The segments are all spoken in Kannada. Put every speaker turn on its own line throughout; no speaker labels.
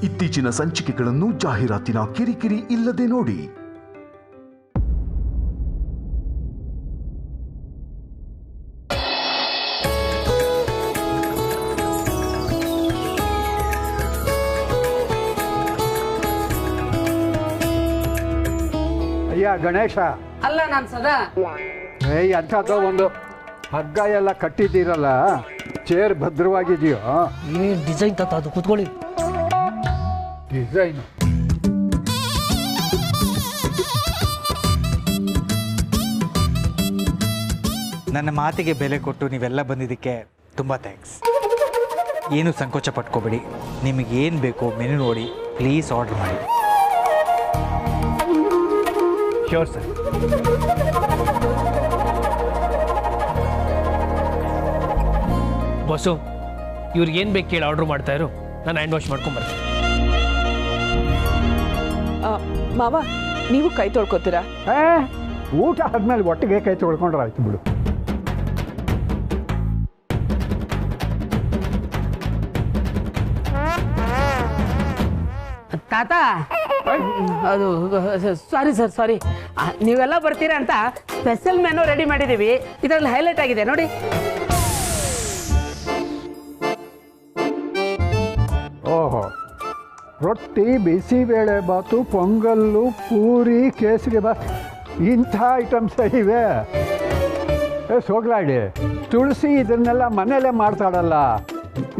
ಇತ್ತೀಚಿನ ಸಂಚಿಕೆಗಳನ್ನು ಜಾಹೀರಾತಿನ ಕಿರಿಕಿರಿ ಇಲ್ಲದೆ ನೋಡಿ.
ಅಯ್ಯ ಗಣೇಶ,
ಅಲ್ಲ ನಾನು ಸದಾ
ಅಂಥದ್ದು ಒಂದು ಹಗ್ಗ ಎಲ್ಲ ಕಟ್ಟಿದ್ದೀರಲ್ಲ, ಚೇರ್ ಭದ್ರವಾಗಿದೆಯೋ?
ಏನು ಡಿಸೈನ್ ತತ್ತ ಅದು ಕೂತ್ಕೊಳ್ಳಿ.
ಡಿಸೈನು
ನನ್ನ ಮಾತಿಗೆ ಬೆಲೆ ಕೊಟ್ಟು ನೀವೆಲ್ಲ ಬಂದಿದ್ದಕ್ಕೆ ತುಂಬ ಥ್ಯಾಂಕ್ಸ್. ಏನು ಸಂಕೋಚ ಪಟ್ಕೋಬೇಡಿ. ನಿಮಗೇನು ಬೇಕೋ ಮೆನು ನೋಡಿ ಪ್ಲೀಸ್ ಆರ್ಡರ್ ಮಾಡಿ.
Sure sir. ಬಸ್ಸು, ಇವ್ರಿಗೆ ಏನು ಬೇಕು ಕೇಳಿ ಆರ್ಡ್ರ್ ಮಾಡ್ತಾ ಇರು, ನಾನು ಹ್ಯಾಂಡ್ ವಾಶ್ ಮಾಡ್ಕೊಂಬರ್ತೀನಿ.
ಮಾವ, ನೀವು ಕೈ ತೊಳ್ಕೊತೀರಾ?
ಊಟ ಆದ್ಮೇಲೆ ಒಟ್ಟಿಗೆ ಕೈ ತೊಳ್ಕೊಂಡ್ರೆ ಆಯ್ತು ಬಿಡು.
ತಾತ, ಅದು ಸಾರಿ ಸರ್, ಸಾರಿ. ನೀವೆಲ್ಲ ಬರ್ತೀರಾ ಅಂತ ಸ್ಪೆಷಲ್ ಮೆನು ರೆಡಿ ಮಾಡಿದ್ದೀವಿ. ಇದರಲ್ಲಿ ಹೈಲೈಟ್ ಆಗಿದೆ ನೋಡಿ.
ಓಹೋ, ರೊಟ್ಟಿ, ಬಿಸಿಬೇಳೆ ಬಾತು, ಪೊಂಗಲ್ಲು, ಪೂರಿ, ಕೇಸರಿ ಬಾತ್, ಇಂಥ ಐಟಮ್ಸ್ ಇವೆ. ಸೋಗ್ಲಾಡಿ, ತುಳಸಿ ಇದನ್ನೆಲ್ಲ ಮನೇಲೆ ಮಾಡ್ತಾಳಲ್ಲ,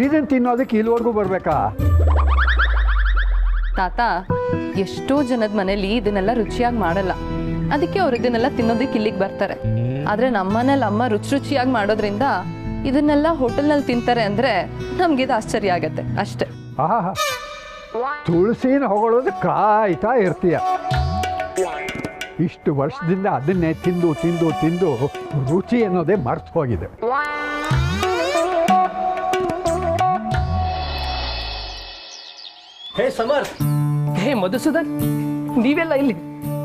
ಇದನ್ನು ತಿನ್ನೋದಕ್ಕೆ ಇಲ್ಲಿವರೆಗೂ ಬರಬೇಕಾ?
ತಾತ, ಎಷ್ಟೋ ಜನದ ಮನೇಲಿ ಇದನ್ನೆಲ್ಲ ರುಚಿಯಾಗಿ ಮಾಡಲ್ಲ, ಅದಕ್ಕೆ ಅವ್ರು ಇದನ್ನೆಲ್ಲ ತಿನ್ನೋದಕ್ಕೆ ಇಲ್ಲಿಗೆ ಬರ್ತಾರೆ. ಆದ್ರೆ ನಮ್ಮನೇಲಿ ಅಮ್ಮ ರುಚಿಯಾಗಿ ಮಾಡೋದ್ರಿಂದ ಇದನ್ನೆಲ್ಲ ಹೋಟೆಲ್ನಲ್ಲಿ ತಿಂತಾರೆ ಅಂದ್ರೆ ನಮ್ಗಿದು ಆಶ್ಚರ್ಯ ಆಗತ್ತೆ ಅಷ್ಟೇ.
ಆಹಾ, ತುಳಸಿನ ಹೊಗಳೋದು ಕಾಯ್ತಾ ಇರ್ತೀಯ. ಇಷ್ಟು ವರ್ಷದಿಂದ ಅದನ್ನೇ ತಿಂದು ತಿಂದು ತಿಂದು ರುಚಿ ಅನ್ನೋದೇ ಮರ್ತು ಹೋಗಿದೆ.
ಹೇ ಸಮರ್, ಹೇ ಮಧುಸೂದನ್, ನೀವೆಲ್ಲ ಇಲ್ಲಿ?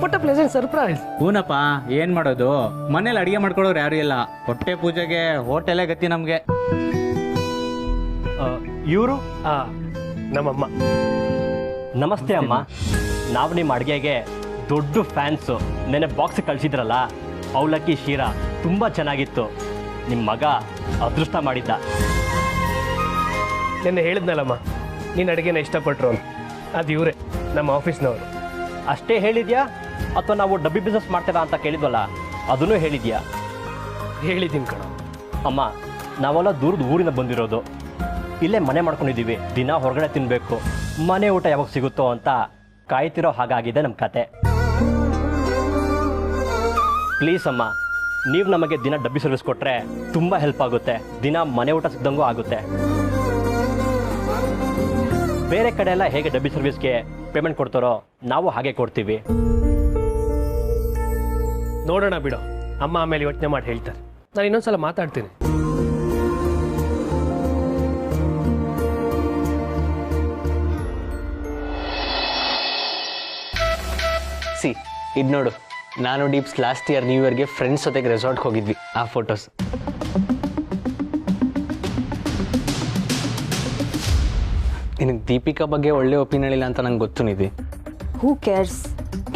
ಪುಟ್ಟ ಪ್ಲೆಸೆಂಟ್ ಸರ್ಪ್ರೈಸ್.
ಹೂನಪ್ಪ, ಏನ್ ಮಾಡೋದು, ಮನೇಲಿ ಅಡಿಗೆ ಮಾಡ್ಕೊಳ್ಳೋರು ಯಾರು ಇಲ್ಲ. ಹೊಟ್ಟೆ ಪೂಜೆಗೆ ಹೋಟೆಲೇ ಗತಿ ನಮ್ಗೆ.
ಇವರು ನಮ್ಮಮ್ಮ. ನಮಸ್ತೆ ಅಮ್ಮ, ನಾವು ನಿಮ್ಮ ಅಡುಗೆಗೆ ದೊಡ್ಡ ಫ್ಯಾನ್ಸು. ನೆನೆ ಬಾಕ್ಸ್ ಕಳಿಸಿದ್ರಲ್ಲ, ಅವಲಕ್ಕಿ ಶೀರಾ ತುಂಬ ಚೆನ್ನಾಗಿತ್ತು. ನಿಮ್ಮ ಮಗ ಅದೃಷ್ಟ ಮಾಡಿದ್ದ. ನೆನ್ನೆ ಹೇಳಿದ್ನಲ್ಲಮ್ಮ, ನೀನು ಅಡುಗೆನ ಇಷ್ಟಪಟ್ಟರು ಅಂತ. ಅದು ಇವರೇ, ನಮ್ಮ ಆಫೀಸ್ನವರು. ಅಷ್ಟೇ ಹೇಳಿದ್ಯಾ ಅಥವಾ ನಾವು ಡಬ್ಬಿ ಬಿಸ್ನೆಸ್ ಮಾಡ್ತೀರಾ ಅಂತ ಕೇಳಿದ್ವಲ್ಲ, ಅದನ್ನೂ ಹೇಳಿದ್ಯಾ? ಹೇಳಿದ್ದೀನಿ ಕಣ. ಅಮ್ಮ, ನಾವೆಲ್ಲ ದೂರದ ಊರಿಂದ ಬಂದಿರೋದು, ಇಲ್ಲೇ ಮನೆ ಮಾಡ್ಕೊಂಡಿದ್ದೀವಿ. ದಿನ ಹೊರಗಡೆ ತಿನ್ನಬೇಕು, ಮನೆ ಊಟ ಯಾವಾಗ ಸಿಗುತ್ತೋ ಅಂತ ಕಾಯ್ತಿರೋ ಹಾಗಾಗಿದೆ ನಮ್ಮ ಕತೆ. ಪ್ಲೀಸ್ ಅಮ್ಮ, ನೀವು ನಮಗೆ ದಿನ ಡಬ್ಬಿ ಸರ್ವಿಸ್ ಕೊಟ್ಟರೆ ತುಂಬ ಹೆಲ್ಪ್ ಆಗುತ್ತೆ. ದಿನ ಮನೆ ಊಟ ಸಿಗ್ದಂಗೂ ಆಗುತ್ತೆ. ಬೇರೆ ಕಡೆ ಎಲ್ಲ ಹೇಗೆ ಡಬ್ಬಿ ಸರ್ವಿಸ್ಗೆ ಪೇಮೆಂಟ್ ಕೊಡ್ತಾರೋ ನಾವು ಹಾಗೆ ಕೊಡ್ತೀವಿ. ನೋಡೋಣ ಬಿಡು, ಅಮ್ಮ ಆಮೇಲೆ ಯೋಚನೆ ಮಾಡಿ ಹೇಳ್ತಾರೆ. ನಾನು ಇನ್ನೊಂದ್ಸಲ ಮಾತಾಡ್ತೀನಿ.
ಸಿ, ಇದು ನೋಡು, ನಾನು ಡೀಪ್ಸ್ ಲಾಸ್ಟ್ ಇಯರ್ ನ್ಯೂ ಇಯರ್ಗೆ ಫ್ರೆಂಡ್ಸ್ ಜೊತೆಗೆ ರೆಸಾರ್ಟ್ಗೆ ಹೋಗಿದ್ವಿ. ಆ ಫೋಟೋಸ್. ನಿನಗೆ ದೀಪಿಕಾ ಬಗ್ಗೆ ಒಳ್ಳೆ ಒಪಿನಿಯನ್ ಇಲ್ಲ ಅಂತ ನಂಗೆ ಗೊತ್ತು. ನಿಧಿ,
ಹೂ ಕೇರ್ಸ್?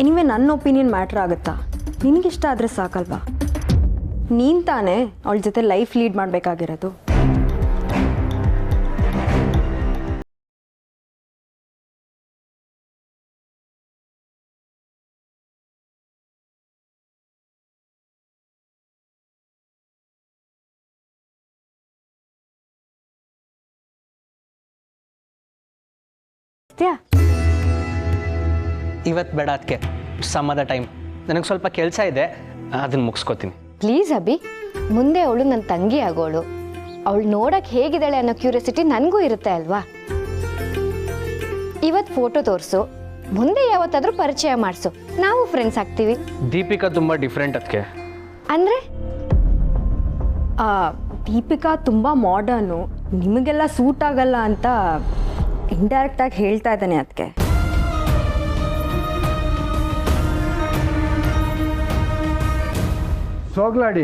ಎನಿವೆ ನನ್ನ ಒಪಿನಿಯನ್ ಮ್ಯಾಟ್ರ್ ಆಗುತ್ತಾ? ನಿನಗಿಷ್ಟ ಆದರೆ ಸಾಕಲ್ವಾ? ನೀನು ತಾನೇ ಅವಳ ಜೊತೆ ಲೈಫ್ ಲೀಡ್ ಮಾಡಬೇಕಾಗಿರೋದು.
ಇವತ್ತು ಬೇಡ, ಅದಕ್ಕೆ ಸಮ್ ಅದ ಟೈಮ್. ನನಗೆ ಸ್ವಲ್ಪ ಕೆಲಸ ಇದೆ, ಅದನ್ನು ಮುಗಿಸ್ಕೋತೀನಿ.
ಪ್ಲೀಸ್ ಅಭಿ, ಮುಂದೆ ಅವಳು ನನ್ನ ತಂಗಿ ಆಗೋಳು. ಅವಳು ನೋಡಕ್ಕೆ ಹೇಗಿದ್ದಾಳೆ ಅನ್ನೋ ಕ್ಯೂರಿಯಾಸಿಟಿ ನನಗೂ ಇರುತ್ತೆ ಅಲ್ವಾ? ಇವತ್ತು ಫೋಟೋ ತೋರಿಸು, ಮುಂದೆ ಯಾವತ್ತಾದರೂ ಪರಿಚಯ ಮಾಡಿಸು, ನಾವು ಫ್ರೆಂಡ್ಸ್ ಆಗ್ತೀವಿ.
ದೀಪಿಕಾ ತುಂಬ ಡಿಫ್ರೆಂಟ್. ಅದಕ್ಕೆ
ಅಂದರೆ
ದೀಪಿಕಾ ತುಂಬ ಮಾಡರ್ನು, ನಿಮಗೆಲ್ಲ ಸೂಟ್ ಆಗಲ್ಲ ಅಂತ ಇಂಡೈರೆಕ್ಟಾಗಿ ಹೇಳ್ತಾ ಇದ್ದಾನೆ. ಅದಕ್ಕೆ
ಸೋಗ್ಲಾಡಿ,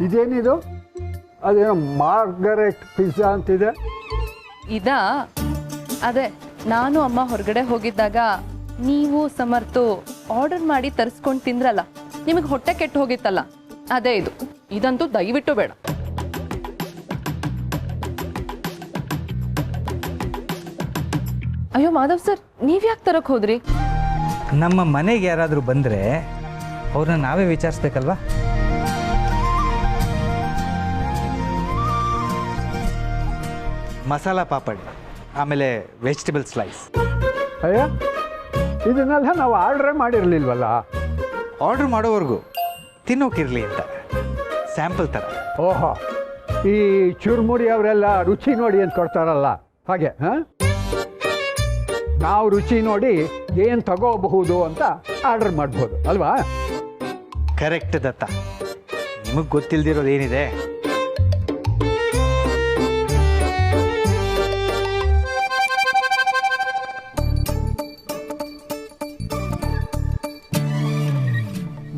ಇದೇನಿದು? ಅದೇನೋ ಮಾರ್ಗರೆಟ್ ಪಿಜ್ಜಾ ಅಂತಿದೆ.
ಅದೇ ನಾನು ಅಮ್ಮ ಹೊರಗಡೆ ಹೋಗಿದ್ದಾಗ ನೀವು ಸಮರ್ಥು ಆರ್ಡರ್ ಮಾಡಿ ತರಿಸ್ಕೊಂಡು ತಿಂದ್ರಲ್ಲ, ನಿಮಗೆ ಹೊಟ್ಟೆ ಕೆಟ್ಟು ಹೋಗಿತ್ತಲ್ಲ, ಅದೇ ಇದು. ಇದಂತೂ ದಯವಿಟ್ಟು ಬೇಡ. ಅಯ್ಯೋ ಮಾಧವ್ ಸರ್, ನೀವ್ಯಾಕೆ ತರಕ್ ಹೋದ್ರಿ?
ನಮ್ಮ ಮನೆಗೆ ಯಾರಾದರೂ ಬಂದರೆ ಅವ್ರನ್ನ ನಾವೇ ವಿಚಾರಿಸ್ಬೇಕಲ್ವಾ? ಮಸಾಲ ಪಾಪಡ್, ಆಮೇಲೆ ವೆಜಿಟೇಬಲ್ ಸ್ಲೈಸ್.
ಅಯ್ಯ, ಇದನ್ನೆಲ್ಲ ನಾವು ಆರ್ಡ್ರೇ ಮಾಡಿರಲಿಲ್ವಲ್ಲ.
ಆರ್ಡ್ರ್ ಮಾಡೋವರೆಗೂ ತಿನ್ನೋಕಿರಲಿ ಅಂತ ಸ್ಯಾಂಪಲ್ ಥರ.
ಓಹೋ, ಈ ಚುರುಮುರಿ ಅವರೆಲ್ಲ ರುಚಿ ನೋಡಿ ಅಂತ ಕೊಡ್ತಾರಲ್ಲ ಹಾಗೆ. ಹಾಂ, ನಾವು ರುಚಿ ನೋಡಿ ಏನು ತಗೋಬಹುದು ಅಂತ ಆರ್ಡರ್ ಮಾಡ್ಬೋದು ಅಲ್ವಾ?
ಕರೆಕ್ಟ್ ದತ್ತ, ನಿಮಗೆ ಗೊತ್ತಿಲ್ದಿರೋದು ಏನಿದೆ?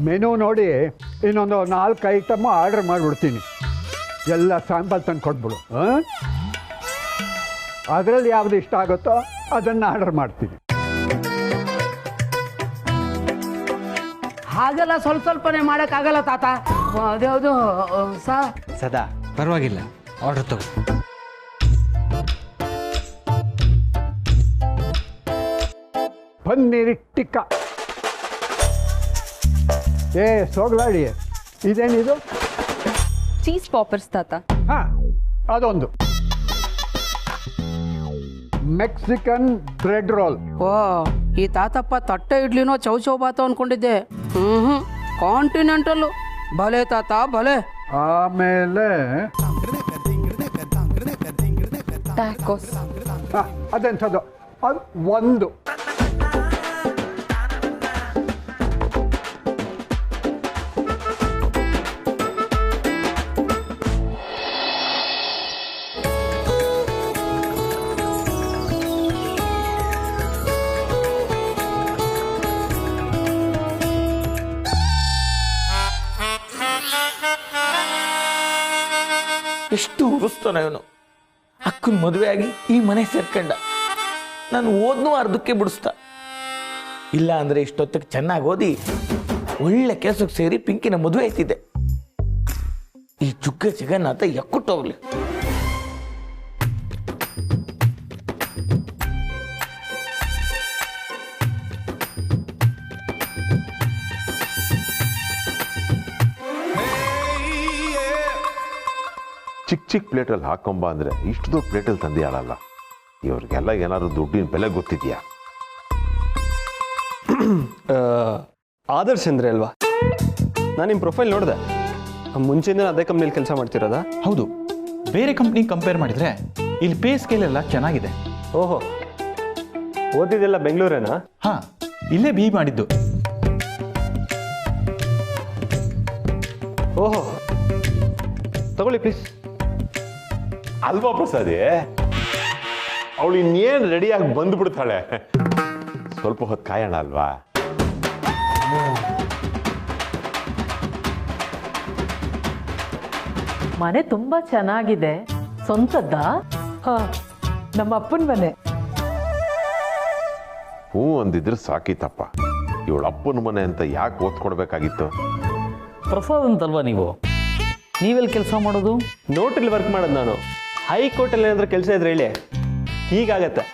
ಮೆನು ನೋಡಿ ಇನ್ನೊಂದು 4 ಐಟಮು ಆರ್ಡರ್ ಮಾಡಿಬಿಡ್ತೀನಿ. ಎಲ್ಲ ಸ್ಯಾಂಪಲ್ ತಂದು ಕೊಟ್ಬಿಡು. ಅದರಲ್ಲಿ ಯಾವುದು ಇಷ್ಟ ಆಗುತ್ತೋ ಅದನ್ನು ಆರ್ಡರ್ ಮಾಡ್ತೀನಿ.
ಹಾಗೆಲ್ಲ ಸ್ವಲ್ಪ ಸ್ವಲ್ಪನೇ ಮಾಡೋಕ್ಕಾಗಲ್ಲ ತಾತ. ಅದ್ಯಾವುದು
ಸದಾ ಪರವಾಗಿಲ್ಲ, ಆರ್ಡರ್ ತಗೋ.
ಪನ್ನೀರ್ ಟಿಕ್ಕ. ಏ ಸೋಗ್ಲಾಡಿ, ಇದೇನಿದು?
ಚೀಸ್ ಪಾಪರ್ಸ್ ತಾತ.
ಹಾಂ, ಅದೊಂದು. Mexican bread roll.
ಓ, ಈ ತಾತಪ್ಪ ತಟ್ಟೆ ಇಡ್ಲಿನೋ ಚೌಚೌಬಾತು ಅನ್ಕೊಂಡಿದ್ದೆ. ಕಾಂಟಿನೆಂಟಲ್ಲು. ಭಲೆ ತಾತ ಭಲೆ.
ಆಮೇಲೆ
ಟ್ಯಾಕೋಸ್.
ಅದೆಂಥದ್ದು? ಅದು ಒಂದು.
ಎಷ್ಟು ಉರಿಸ್ತಾನೆ ಇವನು. ಅಕ್ಕನ ಮದುವೆ ಆಗಿ ಈ ಮನೆ ಸೇರ್ಕೊಂಡ. ನಾನು ಓದ್ನೂ ಅರ್ಧಕ್ಕೆ ಬಿಡಿಸ್ತಾ. ಇಲ್ಲ ಅಂದರೆ ಇಷ್ಟೊತ್ತಿಗೆ ಚೆನ್ನಾಗಿ ಓದಿ ಒಳ್ಳೆ ಕೆಲಸಕ್ಕೆ ಸೇರಿ ಪಿಂಕಿನ ಮದುವೆ ಆಯ್ತಿದ್ದೆ. ಈ ಚುಕ್ಕ ಜಗನ್ನಾಥ ಎಕ್ಕುಟ್ಟೋಗ್ಲಿ.
ಚಿಕ್ಕ ಚಿಕ್ಕ ಪ್ಲೇಟಲ್ಲಿ ಹಾಕೊಂಬ ಅಂದರೆ ಇಷ್ಟು ದೊಡ್ಡ ಪ್ಲೇಟಲ್ಲಿ ತಂದು ಆಡಲ್ಲ. ಇವ್ರಿಗೆಲ್ಲ ಏನಾದ್ರು ದುಡ್ಡಿನ ಬೆಲೆ ಗೊತ್ತಿದೆಯಾ?
ಆದರ್ಶ್ ಅಂದ್ರೆ ಅಲ್ವಾ? ನಾನು ನಿಮ್ಮ ಪ್ರೊಫೈಲ್ ನೋಡಿದೆ. ಮುಂಚೆಯಿಂದ ಅದೇ ಕಂಪ್ನಿಲಿ ಕೆಲಸ ಮಾಡ್ತಿರೋದಾ?
ಹೌದು. ಬೇರೆ ಕಂಪ್ನಿ ಕಂಪೇರ್ ಮಾಡಿದರೆ ಇಲ್ಲಿ ಪೇ ಸ್ಕೇಲ್ ಎಲ್ಲ ಚೆನ್ನಾಗಿದೆ.
ಓಹೋ, ಓದಿದ್ದೆಲ್ಲ ಬೆಂಗಳೂರೇನಾ?
ಹಾಂ, ಇಲ್ಲೇ ಬಿ ಮಾಡಿದ್ದು.
ಓಹೋ, ತಗೊಳ್ಳಿ ಪ್ಲೀಸ್.
ಅಲ್ವಾ ಪ್ರಸಾದಿ, ಅವಳು ಇನ್ನೇನು ರೆಡಿಯಾಗಿ ಬಂದುಬಿಡ್ತಾಳೆ. ಸ್ವಲ್ಪ ಹೊತ್ತು ಕಾಯೋಣ ಅಲ್ವಾ?
ಮನೆ ತುಂಬಾ ಚೆನ್ನಾಗಿದೆ. ಸ್ವಂತದ್ದಾ? ಹಾ, ನಮ್ಮ ಅಪ್ಪನ ಮನೆ.
ಹ್ಞೂ ಅಂದಿದ್ರೆ ಸಾಕಿತ್ತಪ್ಪ. ಇವಳ ಅಪ್ಪನ ಮನೆ ಅಂತ ಯಾಕೆ ಓದ್ಕೊಡ್ಬೇಕಾಗಿತ್ತು?
ಪ್ರಸಾದ್ ಅಂತಲ್ವಾ ನೀವು? ನೀವೆಲ್ಲಿ ಕೆಲಸ ಮಾಡೋದು?
ನೋಟ್ರಲ್ಲಿ ವರ್ಕ್ ಮಾಡೋದು ನಾನು. ಹೈಕೋರ್ಟಲ್ಲಿ ಏನಾದರೂ ಕೆಲಸ ಇದ್ರೆ ಹೇಳಿ, ಹೀಗಾಗತ್ತೆ.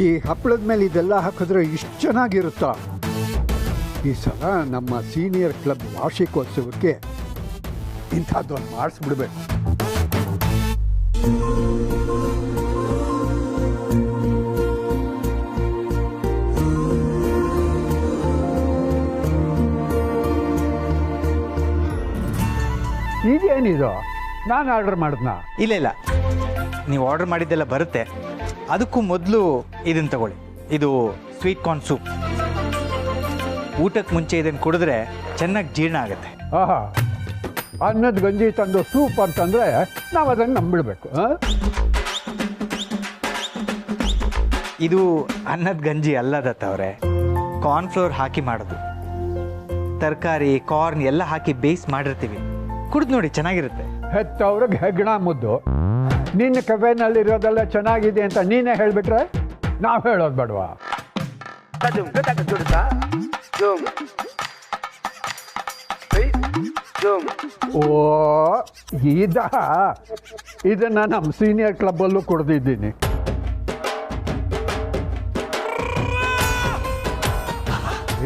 ಈ ಹಪ್ಪಳದ ಮೇಲೆ ಇದೆಲ್ಲ ಹಾಕಿದ್ರೆ ಇಷ್ಟು ಚೆನ್ನಾಗಿರುತ್ತಾ? ಈ ಸಲ ನಮ್ಮ ಸೀನಿಯರ್ ಕ್ಲಬ್ ವಾರ್ಷಿಕೋತ್ಸವಕ್ಕೆ ಇಂಥದ್ದೊಂದು ಮಾಡಿಸ್ಬಿಡ್ಬೇಕು. ಇದೇನಿದು? ನಾನು ಆರ್ಡರ್ ಮಾಡಿದ್ನಾ?
ಇಲ್ಲ, ನೀವು ಆರ್ಡರ್ ಮಾಡಿದ್ದೆಲ್ಲ ಬರುತ್ತೆ. ಅದಕ್ಕೂ ಮೊದಲು ಇದನ್ನು ತಗೊಳ್ಳಿ. ಇದು ಸ್ವೀಟ್ ಕಾರ್ನ್ ಸೂಪ್. ಊಟಕ್ಕೆ ಮುಂಚೆ ಇದನ್ನು ಕುಡಿದ್ರೆ ಚೆನ್ನಾಗಿ ಜೀರ್ಣ ಆಗುತ್ತೆ.
ಆಹಾ, ಅನ್ನದ ಗಂಜಿ ತಂದು ಸೂಪ್ ಅಂತಂದರೆ ನಾವು ಅದನ್ನು ನಂಬಿಡ್ಬೇಕು.
ಇದು ಅನ್ನದ ಗಂಜಿ ಅಲ್ಲ ದತ್ತವ್ರೆ, ಕಾರ್ನ್ಫ್ಲೋರ್ ಹಾಕಿ ಮಾಡೋದು. ತರಕಾರಿ ಕಾರ್ನ್ ಎಲ್ಲ ಹಾಕಿ ಬೇಯಿಸಿ ಮಾಡಿರ್ತೀವಿ. ಕುಡಿದು ನೋಡಿ, ಚೆನ್ನಾಗಿರುತ್ತೆ.
ಹೆತ್ತವ್ರಿಗೆ ಹೆಗ್ಗಣ ಮುದ್ದು. ನಿನ್ನ ಕಫೆನಲ್ಲಿರೋದೆಲ್ಲ ಚೆನ್ನಾಗಿದೆ ಅಂತ ನೀನೇ ಹೇಳಿಬಿಟ್ರೆ ನಾವು ಹೇಳೋದು ಬೇಡವಾ? ಓ, ಇದನ್ನ ನಮ್ಮ ಸೀನಿಯರ್ ಕ್ಲಬ್ಬಲ್ಲೂ ಕುಡ್ದಿದ್ದೀನಿ.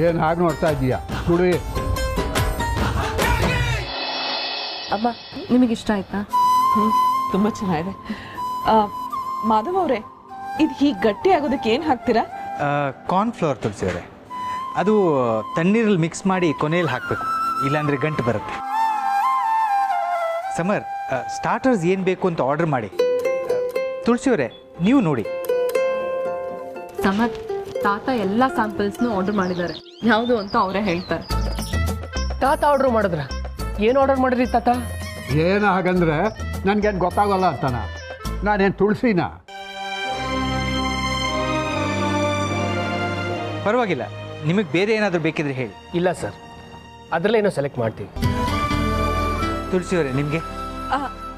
ಏನು ಹಾಗೆ ನೋಡ್ತಾ ಇದೀಯಾ? ಕುಡಿ.
ಅಮ್ಮ, ನಿಮಗಿಷ್ಟ ಆಯ್ತಾ?
ತುಂಬ ಚೆನ್ನಾಗಿದೆ. ಮಾಧವ್ ಅವರೇ, ಇದು ಹೀಗೆ ಗಟ್ಟಿ ಆಗೋದಕ್ಕೆ ಏನು ಹಾಕ್ತೀರಾ?
ಕಾರ್ನ್ಫ್ಲೋರ್ ತುಳಸಿಯವರೆ, ಅದು ತಣ್ಣೀರಲ್ಲಿ ಮಿಕ್ಸ್ ಮಾಡಿ ಕೊನೆಯಲ್ಲಿ ಹಾಕಬೇಕು, ಇಲ್ಲಾಂದರೆ ಗಂಟು ಬರುತ್ತೆ. ಸಮರ್, ಸ್ಟಾರ್ಟರ್ಸ್ ಏನು ಬೇಕು ಅಂತ ಆರ್ಡರ್ ಮಾಡಿ. ತುಳಸಿಯವರೇ, ನೀವು ನೋಡಿ.
ಸಮರ್, ತಾತ ಎಲ್ಲ ಸ್ಯಾಂಪಲ್ಸ್ನು ಆರ್ಡರ್ ಮಾಡಿದ್ದಾರೆ. ಯಾವುದು ಅಂತ ಅವರೇ ಹೇಳ್ತಾರೆ.
ತಾತ ಆರ್ಡರ್ ಮಾಡಿದ್ರ? ಏನು ಆರ್ಡರ್ ಮಾಡಿದ್ರಿ ತಾತ?
ಏನು ಹಾಗಂದ್ರೆ ನನಗೇನು ಗೊತ್ತಾಗಲ್ಲ ಅಂತಾನ? ನಾನೇನು ತುಳಸಿನ?
ಪರವಾಗಿಲ್ಲ, ನಿಮಗೆ ಬೇರೆ ಏನಾದರೂ ಬೇಕಿದ್ರೆ ಹೇಳಿ.
ಇಲ್ಲ ಸರ್, ಅದರಲ್ಲೇನೋ ಸೆಲೆಕ್ಟ್ ಮಾಡ್ತೀವಿ.
ತುಳಸಿಯವರೇ, ನಿಮಗೆ?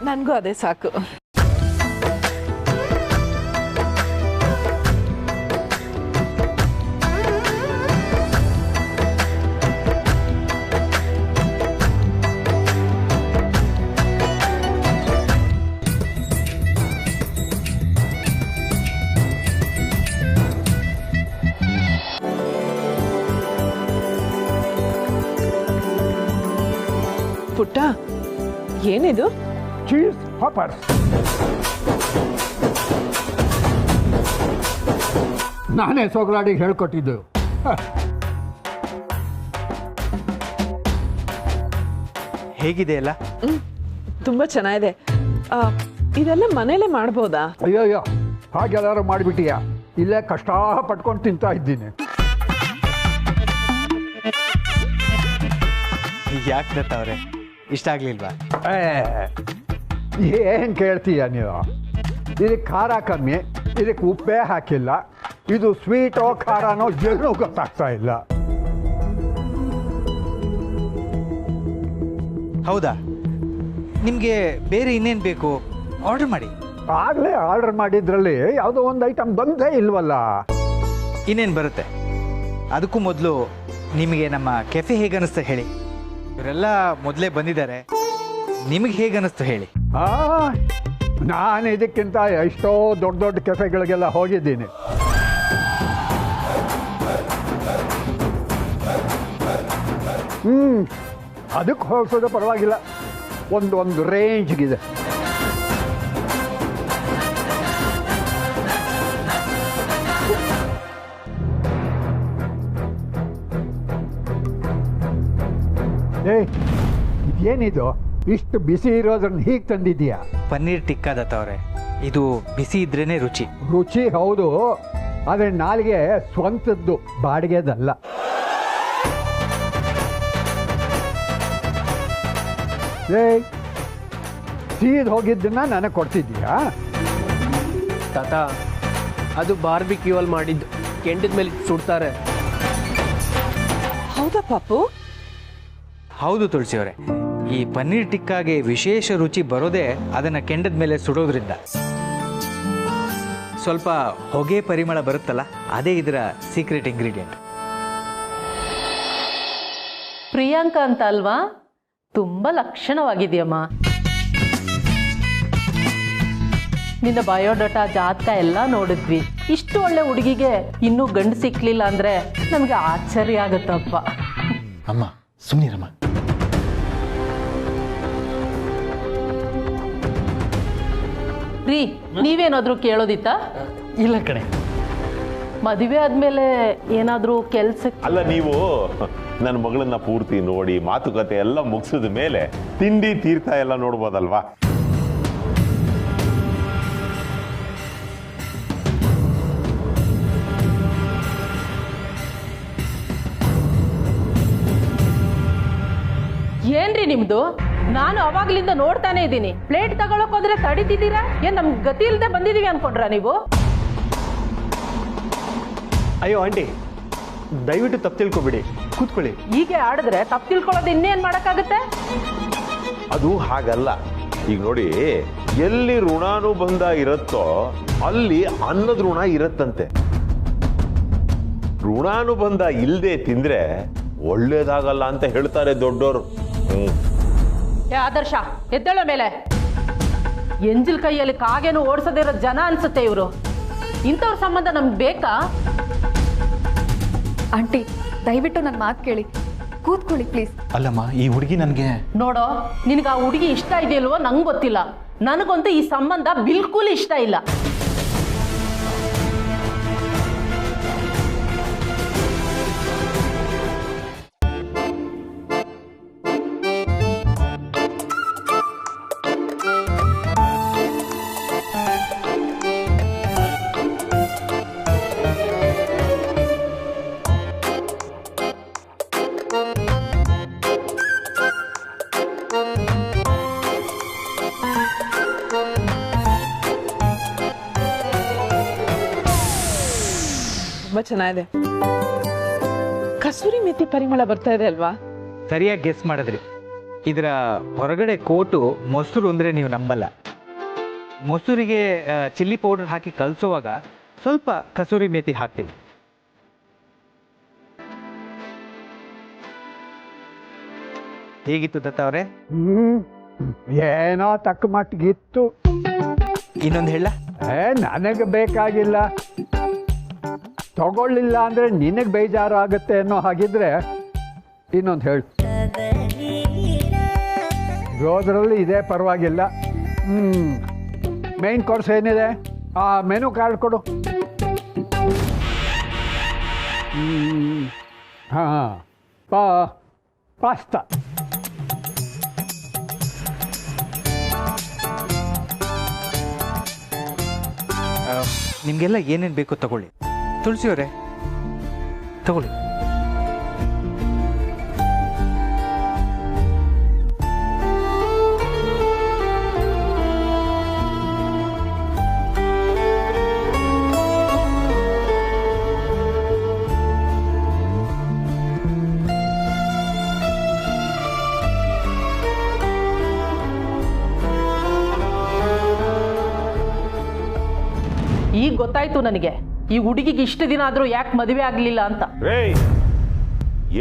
ನನಗೂ ಅದೇ ಸಾಕು. ಪುಟ್ಟ, ಏನಿದು?
ಚೀಸ್ ಪಾಪರ್ಸ್. ನಾನೇ ಸೋಗಲಾಡಿಗೆ ಹೇಳ್ಕೊಟ್ಟಿದ್ದು.
ಹೇಗಿದೆ ಅಲ್ಲ?
ತುಂಬ ಚೆನ್ನಾಗಿದೆ. ಇದೆಲ್ಲ ಮನೇಲೆ ಮಾಡ್ಬೋದಾ?
ಅಯ್ಯಯ್ಯೋ, ಹಾಗೆಲ್ಲಾರು ಮಾಡಿಬಿಟ್ಟಿಯಾ? ಇಲ್ಲೇ ಕಷ್ಟ ಪಟ್ಕೊಂಡು ತಿಂತಾ ಇದ್ದೀನಿ.
ಯಾಕೆ ದತ್ತವ್ರೆ, ಇಷ್ಟ ಆಗಲಿಲ್ವಾ?
ಏನು ಕೇಳ್ತೀಯ ನೀವು? ಇದಕ್ಕೆ ಖಾರ ಕಮ್ಮಿ, ಇದಕ್ಕೆ ಉಪ್ಪೇ ಹಾಕಿಲ್ಲ. ಇದು ಸ್ವೀಟೋ ಖಾರನೋ ಏನೂ ಗೊತ್ತಾಗ್ತಾ ಇಲ್ಲ.
ಹೌದಾ? ನಿಮಗೆ ಬೇರೆ ಇನ್ನೇನು ಬೇಕು ಆರ್ಡರ್ ಮಾಡಿ.
ಆಗಲೇ ಆರ್ಡರ್ ಮಾಡಿದ್ರಲ್ಲಿ ಯಾವುದೋ ಒಂದು ಐಟಮ್ ಬಂದೇ ಇಲ್ವಲ್ಲ.
ಇನ್ನೇನು ಬರುತ್ತೆ? ಅದಕ್ಕೂ ಮೊದಲು ನಿಮಗೆ ನಮ್ಮ ಕೆಫೆ ಹೇಗನ್ನಿಸ್ತು ಹೇಳಿ. ಇವರೆಲ್ಲ ಮೊದಲೇ ಬಂದಿದ್ದಾರೆ, ನಿಮಗೆ ಹೇಗನ್ನಿಸ್ತು ಹೇಳಿ.
ನಾನು ಇದಕ್ಕಿಂತ ಎಷ್ಟೋ ದೊಡ್ಡ ದೊಡ್ಡ ಕೆಫೆಗಳಿಗೆಲ್ಲ ಹೋಗಿದ್ದೀನಿ. ಅದಕ್ಕೆ ಹೋಗ್ಸೋದು ಪರವಾಗಿಲ್ಲ, ಒಂದು ರೇಂಜ್ಗಿದೆ. ಏನಿದು ಇಷ್ಟು ಬಿಸಿ ಇರೋದ್ರನ್ನ ಹೀಗೆ ತಂದಿದ್ದೀಯಾ?
ಪನ್ನೀರ್ ಟಿಕ್ಕಾ ದತ್ತವ್ರೆ, ಇದು ಬಿಸಿ ಇದ್ರೇನೆ ರುಚಿ.
ರುಚಿ ಹೌದು, ಆದರೆ ನಾಲಿಗೆ ಸ್ವಂತದ್ದು, ಬಾಡಿಗೆದಲ್ಲ. ಸೀದ್ ಹೋಗಿದ್ದನ್ನ ನನಗೆ ಕೊಡ್ತಿದ್ದೀಯಾ?
ತಾತ, ಅದು ಬಾರ್ಬಿಕ್ಯೂ ಅಲ್ಲಿ ಮಾಡಿದ್ದು, ಕೆಂಡದ ಮೇಲೆ ಸುಡ್ತಾರೆ.
ಹೌದಾ ಪಾಪು?
ಹೌದು ತುಳಸಿಯವರೇ, ಈ ಪನ್ನೀರ್ ಟಿಕ್ಕಾಗೆ ವಿಶೇಷ ರುಚಿ ಬರೋದೇ ಅದನ್ನು ಕೆಂಡದ ಮೇಲೆ ಸುಡೋದ್ರಿಂದ. ಸ್ವಲ್ಪ ಹೊಗೆ ಪರಿಮಳ ಬರುತ್ತಲ್ಲ, ಅದೇ ಇದರ ಸೀಕ್ರೆಟ್ ಇಂಗ್ರೀಡಿಯೆಂಟ್.
ಪ್ರಿಯಾಂಕಾ ಅಂತ ಅಲ್ವಾ? ತುಂಬ ಲಕ್ಷಣವಾಗಿದೆಯಮ್ಮ. ನಿನ್ನ ಬಯೋಡಾಟಾ ಜಾತಕ ಎಲ್ಲ ನೋಡಿದ್ವಿ. ಇಷ್ಟು ಒಳ್ಳೆ ಹುಡುಗಿಗೆ ಇನ್ನೂ ಗಂಡು ಸಿಕ್ಲಿಲ್ಲ ಅಂದ್ರೆ ನಮಗೆ ಆಶ್ಚರ್ಯ ಆಗುತ್ತಪ್ಪ.
ಅಮ್ಮ ಸುಮ್ಮನಿರಮ್ಮ.
ರೀ, ನೀವೇನಾದ್ರೂ ಕೇಳೋದಿತ್ತಾ?
ಇಲ್ಲ ಕಣೆ.
ಮದುವೆ ಆದ್ಮೇಲೆ ಏನಾದ್ರೂ ಕೆಲ್ಸಕ್ಕೆ?
ಅಲ್ಲ, ನೀವು ನನ್ನ ಮಗಳನ್ನ ಪೂರ್ತಿ ನೋಡಿ ಮಾತುಕತೆ ಎಲ್ಲ ಮುಗಿಸಿದ ಮೇಲೆ ತಿಂಡಿ ತೀರ್ಥ ಎಲ್ಲ ನೋಡ್ಬೋದಲ್ವಾ?
ಏನ್ರಿ ನಿಮ್ದು? ನಾನು ಅವಾಗ್ಲಿಂದ ನೋಡ್ತಾನೆ ಇದ್ದೀನಿ. ಪ್ಲೇಟ್ ತಗೊಳಕ್ ಹೋದ್ರೆ ತಡಿತಿದ್ದೀರಾ? ಏನ್ ನಮ್ಗೆ ಗತಿ ಇಲ್ಲದೆ ಬಂದಿದೀವಿ ಅನ್ಕೊಂಡ್ರ ನೀವು?
ಅಯ್ಯೋ ಆಂಟಿ, ದಯವಿಟ್ಟು ತಪ್ಪು ತಿಳ್ಕೊಬಿಡಿ, ಕೂತ್ಕೊಳ್ಳಿ.
ಹೀಗೆ ಆಡಿದ್ರೆ ತಪ್ಪು ತಿಳ್ಕೊಳ್ಳೋದು ಇನ್ನೇನ್ ಮಾಡಕ್ಕಾಗುತ್ತೆ?
ಅದು ಹಾಗಲ್ಲ. ಈಗ ನೋಡಿ, ಎಲ್ಲಿ ಋಣಾನುಬಂಧ ಇರುತ್ತೋ ಅಲ್ಲಿ ಅನ್ನದ ಋಣ ಇರತ್ತಂತೆ. ಋಣಾನುಬಂಧ ಇಲ್ಲದೆ ತಿಂದ್ರೆ ಒಳ್ಳೇದಾಗಲ್ಲ ಅಂತ ಹೇಳ್ತಾರೆ ದೊಡ್ಡೋರು.
ಆದರ್ಶ, ಎದ್ದೇಳೋ ಮೇಲೆ. ಎಂಜಿಲ್ ಕೈಯಲ್ಲಿ ಕಾಗೇನು ಓಡಿಸದಿರೋ ಜನ ಅನ್ಸುತ್ತೆ ಇವರು. ಇಂಥವ್ರ ಸಂಬಂಧ ನಮ್ಗೆ ಬೇಕಾ?
ಆಂಟಿ, ದಯವಿಟ್ಟು ನನ್ನ ಮಾತು ಕೇಳಿ, ಕೂತ್ಕೊಳ್ಳಿ ಪ್ಲೀಸ್.
ಅಲ್ಲಮ್ಮ, ಈ ಹುಡುಗಿ ನನಗೆ
ನೋಡೋ, ನಿನಗೆ ಆ ಹುಡುಗಿ ಇಷ್ಟ ಇದೆಯಲ್ವೋ ನಂಗೆ ಗೊತ್ತಿಲ್ಲ. ನನಗಂತೂ ಈ ಸಂಬಂಧ ಬಿಲ್ಕುಲ್ ಇಷ್ಟ ಇಲ್ಲ.
ತುಂಬಾ ಚೆನ್ನಾಗಿದೆ. ಕಸೂರಿ ಮೆಥಿ ಪರಿಮಳ ಬರ್ತಾ ಇದೆ ಅಲ್ವಾ?
ಸರಿಯಾಗಿ ಗೆಸ್ ಮಾಡಿದ್ರಿ. ಇದರ ಹೊರಗಡೆ ಕೋಟು ಮೊಸರು ಅಂದರೆ ನೀವು ನಂಬಲ್ಲ. ಮೊಸರಿಗೆ ಚಿಲ್ಲಿ ಪೌಡರ್ ಹಾಕಿ ಕಲಸುವಾಗ ಸ್ವಲ್ಪ ಕಸೂರಿ ಮೇಥಿ ಹಾಕ್ತೀವಿ. ಹೇಗಿತ್ತು ದತ್ತ ಅವರೇ?
ಏನೋ ತಕ್ಕ ಮಟ್ಟಿಗಿತ್ತು.
ಇನ್ನೊಂದು ಹೇಳ?
ನನಗೆ ಬೇಕಾಗಿಲ್ಲ. ತಗೊಳ್ಳಿಲ್ಲ ಅಂದರೆ ನಿನಗೆ ಬೇಜಾರು ಆಗುತ್ತೆ ಅನ್ನೋ ಹಾಗಿದ್ರೆ ಇನ್ನೊಂದು ಹೇಳು. ರೋದ್ರಲ್ಲಿ ಇದೆ, ಪರವಾಗಿಲ್ಲ. ಮೇನ್ ಕೋರ್ಸ್ ಏನಿದೆ? ಆ ಮೆನು ಕಾರ್ಡ್ ಕೊಡು. ಹಾಂ, ಪಾಸ್ತಾ.
ನಿಮಗೆಲ್ಲ ಏನೇನು ಬೇಕೋ ತಗೊಳ್ಳಿ. ತುಳಸಿ ಅವರೇ ತಗೊಳ್ಳಿ.
ಈಗ ಗೊತ್ತಾಯ್ತು ನನಗೆ, ಈ ಹುಡುಗಿಗೆ ಇಷ್ಟು ದಿನ ಆದ್ರೂ ಯಾಕೆ ಮದುವೆ ಆಗ್ಲಿಲ್ಲ ಅಂತ.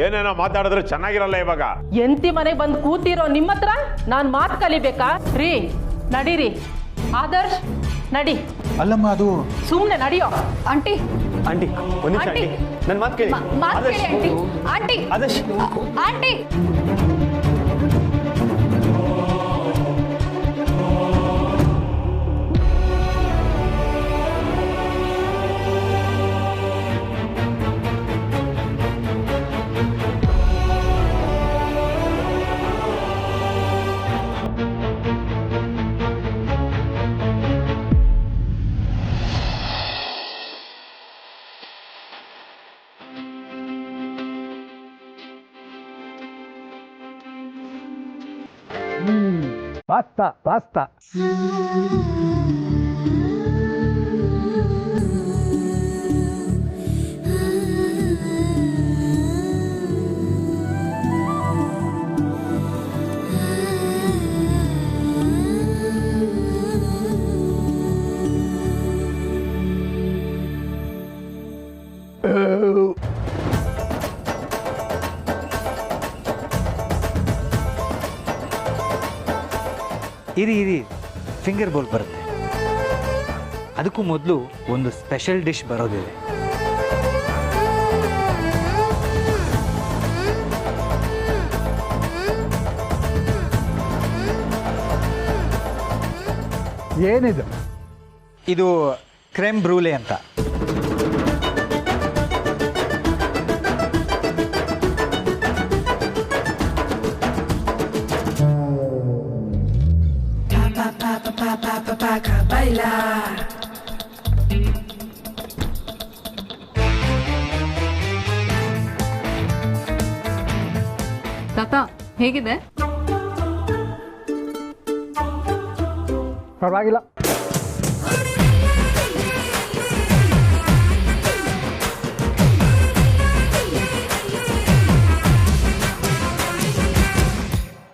ಏನೇನೋ ಮಾತಾಡಿದ್ರೆ ಚೆನ್ನಾಗಿರಲ್ಲ. ಇವಾಗ
ಎಂತಿ ಮನೆಗೆ ಬಂದು ಕೂತಿರೋ ನಿಮ್ಮ ಹತ್ರ ನಾನು ಮಾತು ಕಲಿಬೇಕಾ? ರೀ, ನಡೀರಿ. ಆದರ್ಶ್, ನಡಿ.
ಅಲ್ಲಮ್ಮ, ಅದು
ಸುಮ್ಮನೆ ನಡಿಯೋ.
ಆಂಟಿ,
ಆಂಟಿ ಒಂದು ನಿಮಿಷ ಆಂಟಿ, ನನ್ನ ಮಾತು ಕೇಳಿ.
Aunty,
Adarsh,
aunty.
ಪಾಸ್ತಾ.
ಇರಿ, ಫಿಂಗರ್ ಬೋಲ್ ಬರುತ್ತೆ. ಅದಕ್ಕೂ ಮೊದಲು ಒಂದು ಸ್ಪೆಷಲ್ ಡಿಶ್ ಬರೋದಿದೆ.
ಏನಿದು?
ಇದು ಕ್ರೆಮ್ ಬ್ರೂಲೆ ಅಂತ.
ತಾತ ಹೇಗಿದೆ?
ಪರವಾಗಿಲ್ಲ.